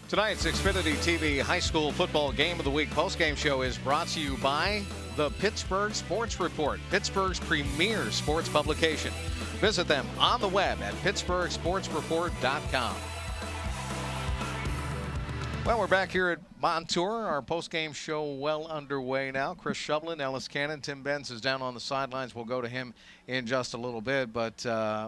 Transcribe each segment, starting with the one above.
Tonight's Xfinity TV High School Football Game of the Week postgame show is brought to you by the Pittsburgh Sports Report, Pittsburgh's premier sports publication. Visit them on the web at pittsburghsportsreport.com. Well, we're back here at Montour. Our postgame show well underway now. Chris Shovlin, Ellis Cannon, Tim Benz is down on the sidelines. We'll go to him in just a little bit. But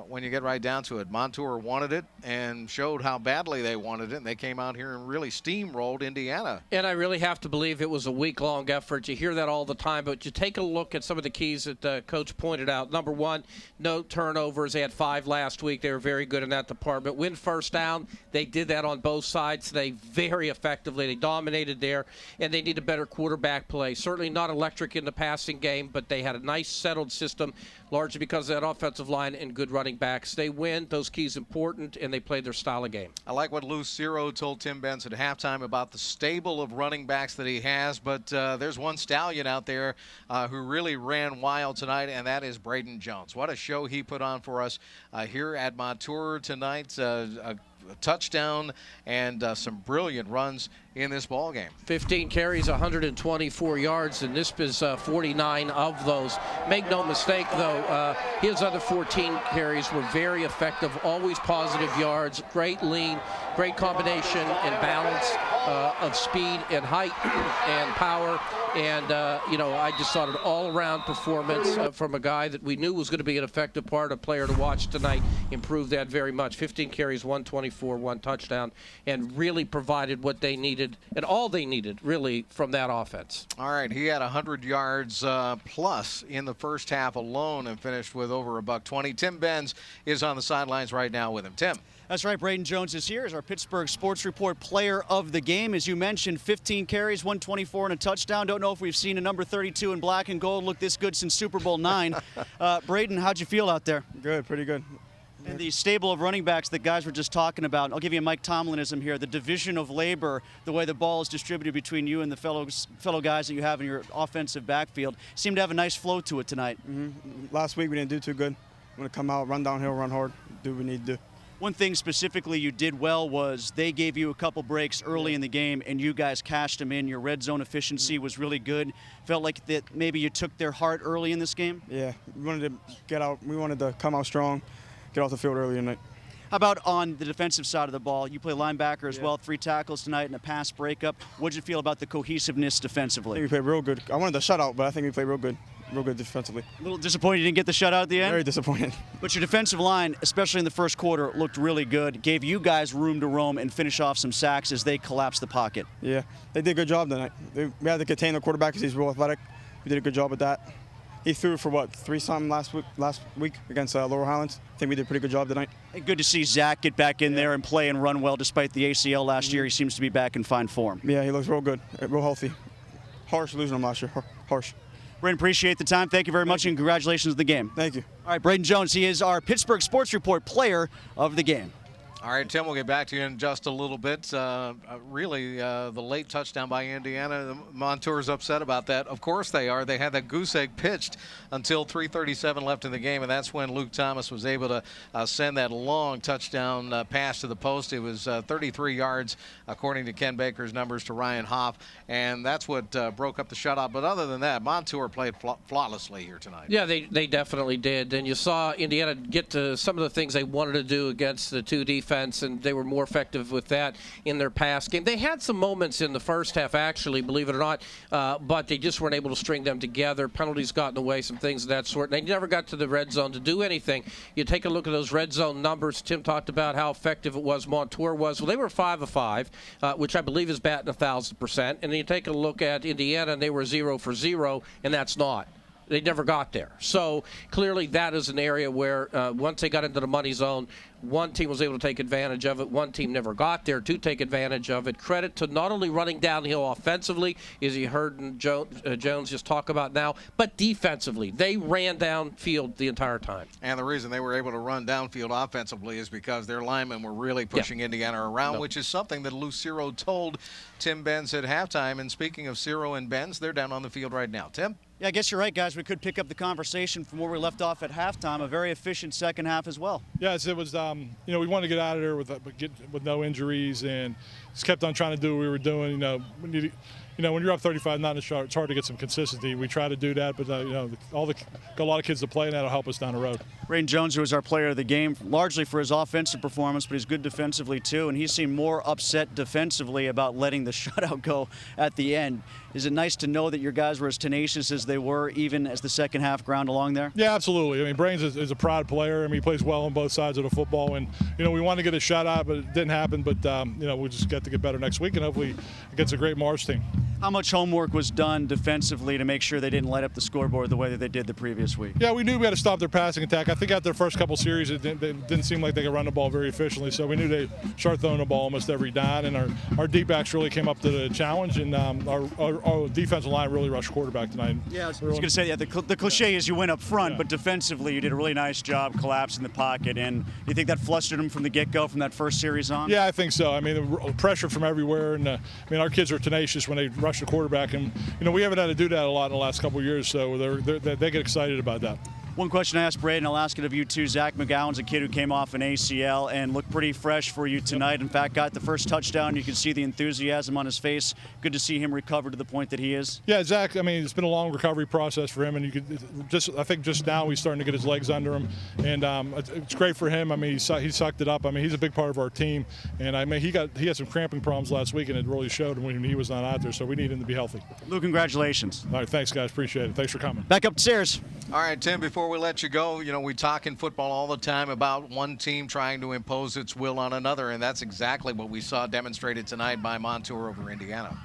when you get right down to it, Montour wanted it and showed how badly they wanted it. And they came out here and really steamrolled Indiana. And I really have to believe it was a week-long effort. You hear that all the time. But you take a look at some of the keys that Coach pointed out. Number one, no turnovers. They had 5 last week. They were very good in that department. Win first down. They did that on both sides. They very effectively. They dominated there, and they need a better quarterback play. Certainly not electric in the passing game, but they had a nice settled system, largely because of that offensive line and good running backs. They win. Those keys important, and they played their style of game. I like what Lou Ciro told Tim Benz at halftime about the stable of running backs that he has, but there's one stallion out there who really ran wild tonight, and that is Braden Jones. What a show he put on for us here at Montour tonight. A touchdown and some brilliant runs in this ball game. 15 carries, 124 yards, and this is 49 of those. Make no mistake, though, his other 14 carries were very effective, always positive yards, great lean, great combination and balance of speed and height and power. And, I just thought an all-around performance from a guy that we knew was going to be an effective player to watch tonight. Improved that very much. 15 carries, 124, 1 touchdown, and really provided what they needed and all they needed, really, from that offense. All right, he had 100 yards plus in the first half alone and finished with over $120. Tim Benz is on the sidelines right now with him. Tim. That's right. Braden Jones is here as our Pittsburgh Sports Report player of the game. As you mentioned, 15 carries, 124 and a touchdown. Don't know if we've seen a number 32 in black and gold look this good since Super Bowl IX. Braden, how'd you feel out there? Good, pretty good. And the stable of running backs that guys were just talking about, I'll give you a Mike Tomlinism here, the division of labor, the way the ball is distributed between you and the fellow guys that you have in your offensive backfield, seemed to have a nice flow to it tonight. Mm-hmm. Last week we didn't do too good. We're going to come out, run downhill, run hard, do what we need to do. One thing specifically you did well was they gave you a couple breaks early in the game, and you guys cashed them in. Your red zone efficiency was really good. Felt like that maybe you took their heart early in this game? Yeah, we wanted to get out. We wanted to come out strong, get off the field early tonight. How about on the defensive side of the ball? You play linebacker as well, 3 tackles tonight and a pass breakup. What did you feel about the cohesiveness defensively? I think we played real good. I wanted the shutout, but I think we played real good defensively. A little disappointed you didn't get the shutout at the end? Very disappointed. But your defensive line, especially in the first quarter, looked really good. Gave you guys room to roam and finish off some sacks as they collapsed the pocket. Yeah, they did a good job tonight. We had to contain the quarterback because he's real athletic. We did a good job at that. He threw for, 3-something last week against Laurel Highlands. I think we did a pretty good job tonight. Good to see Zach get back in there and play and run well despite the ACL last year. He seems to be back in fine form. Yeah, he looks real good, real healthy. Harsh losing him last year, harsh. Braden, appreciate the time. Thank you very much, and congratulations on the game. Thank you. All right, Braden Jones, he is our Pittsburgh Sports Report player of the game. All right, Tim, we'll get back to you in just a little bit. The late touchdown by Indiana, Montour's upset about that. Of course they are. They had that goose egg pitched until 3:37 left in the game, and that's when Luke Thomas was able to send that long touchdown pass to the post. It was 33 yards, according to Ken Baker's numbers, to Ryan Hoff, and that's what broke up the shutout. But other than that, Montour played flawlessly here tonight. Yeah, they definitely did. And you saw Indiana get to some of the things they wanted to do against the 2 defense, and they were more effective with that in their pass game. They had some moments in the first half, actually, believe it or not, but they just weren't able to string them together. Penalties got in the way, some things of that sort. And they never got to the red zone to do anything. You take a look at those red zone numbers. Tim talked about how effective it was, Montour was. Well, they were 5 of 5, which I believe is batting 1,000%. And then you take a look at Indiana, and they were 0 for 0, and that's not. They never got there. So clearly that is an area where once they got into the money zone, one team was able to take advantage of it. One team never got there to take advantage of it. Credit to not only running downhill offensively, as you heard Jones just talk about now, but defensively. They ran downfield the entire time. And the reason they were able to run downfield offensively is because their linemen were really pushing Indiana around, which is something that Lou Ciro told Tim Benz at halftime. And speaking of Ciro and Benz, they're down on the field right now. Tim? Yeah, I guess you're right, guys. We could pick up the conversation from where we left off at halftime. A very efficient second half as well. Yes, it was. We wanted to get out of there with no injuries, and just kept on trying to do what we were doing. When you're up 35, not it's hard to get some consistency. We try to do that, but got a lot of kids to play, and that'll help us down the road. Braden Jones, who was our player of the game, largely for his offensive performance, but he's good defensively too, and he seemed more upset defensively about letting the shutout go at the end. Is it nice to know that your guys were as tenacious as they were, even as the second half ground along there? Yeah, absolutely. I mean, Brains is a proud player. I mean, he plays well on both sides of the football, and we wanted to get a shutout, but it didn't happen. But we just got to get better next week, and hopefully against a great Mars team. How much homework was done defensively to make sure they didn't light up the scoreboard the way that they did the previous week? Yeah, we knew we had to stop their passing attack. I think after their first couple series, it didn't seem like they could run the ball very efficiently. So we knew they start throwing the ball almost every down, and our deep backs really came up to the challenge, and our defensive line really rushed quarterback tonight. Yeah, I was going to say, the cliche is you went up front, but defensively you did a really nice job collapsing the pocket. And do you think that flustered them from the get-go, from that first series on? Yeah, I think so. I mean, the pressure from everywhere, and our kids are tenacious when they rush the quarterback, and we haven't had to do that a lot in the last couple of years, so they get excited about that. One question I asked Braden, I'll ask it of you too. Zach McGowan's a kid who came off an ACL and looked pretty fresh for you tonight. In fact, got the first touchdown. You can see the enthusiasm on his face. Good to see him recover to the point that he is. Yeah, Zach, I mean, it's been a long recovery process for him, and I think just now he's starting to get his legs under him, and it's great for him. I mean, he sucked it up. I mean, he's a big part of our team, and I mean, he had some cramping problems last week, and it really showed when he was not out there, so we need him to be healthy. Lou, congratulations. All right, thanks, guys. Appreciate it. Thanks for coming. Back upstairs. All right, Tim, before we let you go, we talk in football all the time about one team trying to impose its will on another, and that's exactly what we saw demonstrated tonight by Montour over Indiana.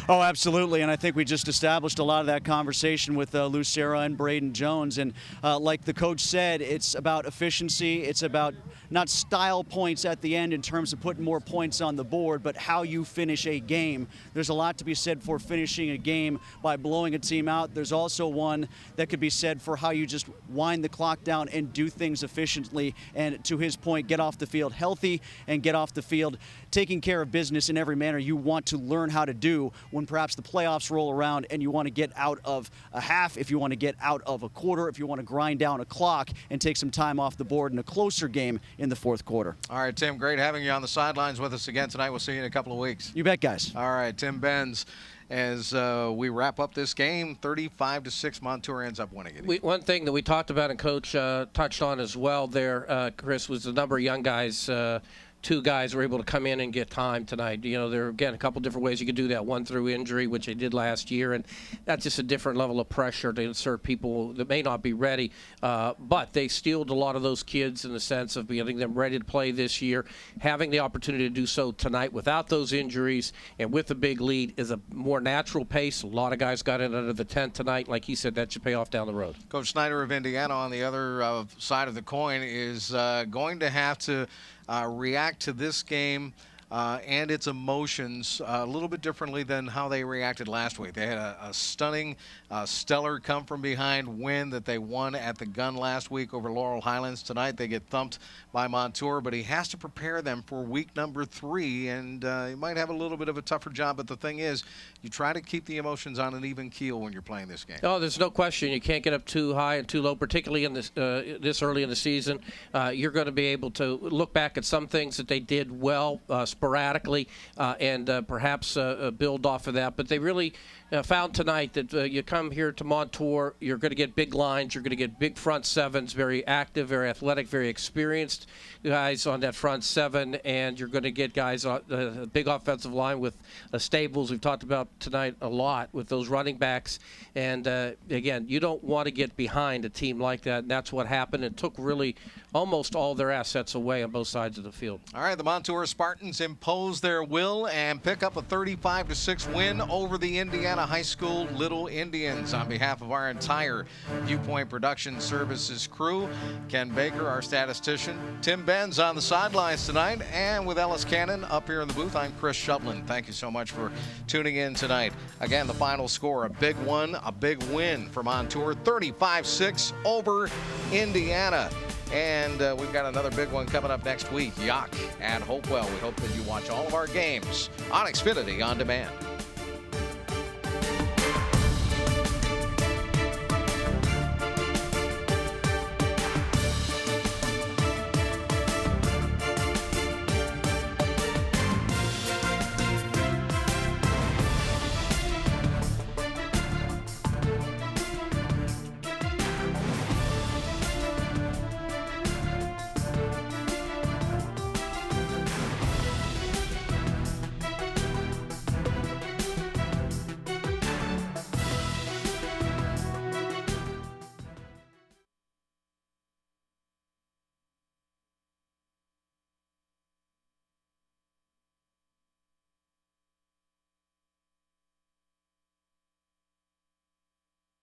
Oh, absolutely, and I think we just established a lot of that conversation with Lou Serra and Braden Jones, and like the coach said, it's about efficiency, it's about not style points at the end in terms of putting more points on the board, but how you finish a game. There's a lot to be said for finishing a game by blowing a team out. There's also one that could be said for how you just wind the clock down and do things efficiently, and to his point, get off the field healthy and get off the field taking care of business in every manner you want to learn how to do when perhaps the playoffs roll around and you want to get out of a half, if you want to get out of a quarter, if you want to grind down a clock and take some time off the board in a closer game in the fourth quarter. All right, Tim, great having you on the sidelines with us again tonight. We'll see you in a couple of weeks. You bet, guys. All right, Tim Benz. As we wrap up this game, 35-6, Montour ends up winning it. One thing that we talked about and Coach touched on as well there, Chris, was the number of young guys. Two guys were able to come in and get time tonight. There are, again, a couple different ways you could do that. One through injury, which they did last year, and that's just a different level of pressure to insert people that may not be ready. But they steeled a lot of those kids in the sense of getting them ready to play this year. Having the opportunity to do so tonight without those injuries and with a big lead is a more natural pace. A lot of guys got in under the tent tonight. Like he said, that should pay off down the road. Coach Snyder of Indiana on the other side of the coin is going to have to react to this game and its emotions a little bit differently than how they reacted last week. They had a stunning, stellar come-from-behind win that they won at the gun last week over Laurel Highlands. Tonight they get thumped by Montour, but he has to prepare them for week number 3, and he might have a little bit of a tougher job, but the thing is, you try to keep the emotions on an even keel when you're playing this game. Oh, there's no question. You can't get up too high and too low, particularly in this early in the season. You're going to be able to look back at some things that they did well sporadically and perhaps build off of that. But they really found tonight that you come here to Montour, you're going to get big lines, you're going to get big front sevens, very active, very athletic, very experienced guys on that front seven, and you're going to get guys on the big offensive line with stables. We've talked about tonight a lot with those running backs. And, again, you don't want to get behind a team like that, and that's what happened. It took really almost all their assets away on both sides of the field. All right, the Montour Spartans impose their will and pick up a 35-6 win over the Indiana High School Little Indians. On behalf of our entire Viewpoint Production Services crew, Ken Baker, our statistician, Tim Benz on the sidelines tonight, and with Ellis Cannon up here in the booth, I'm Chris Shublin. Thank you so much for tuning in tonight. Again, the final score, a big one, a big win for Montour, 35-6 over Indiana. And we've got another big one coming up next week, Yock at Hopewell. We hope that you watch all of our games on Xfinity On Demand.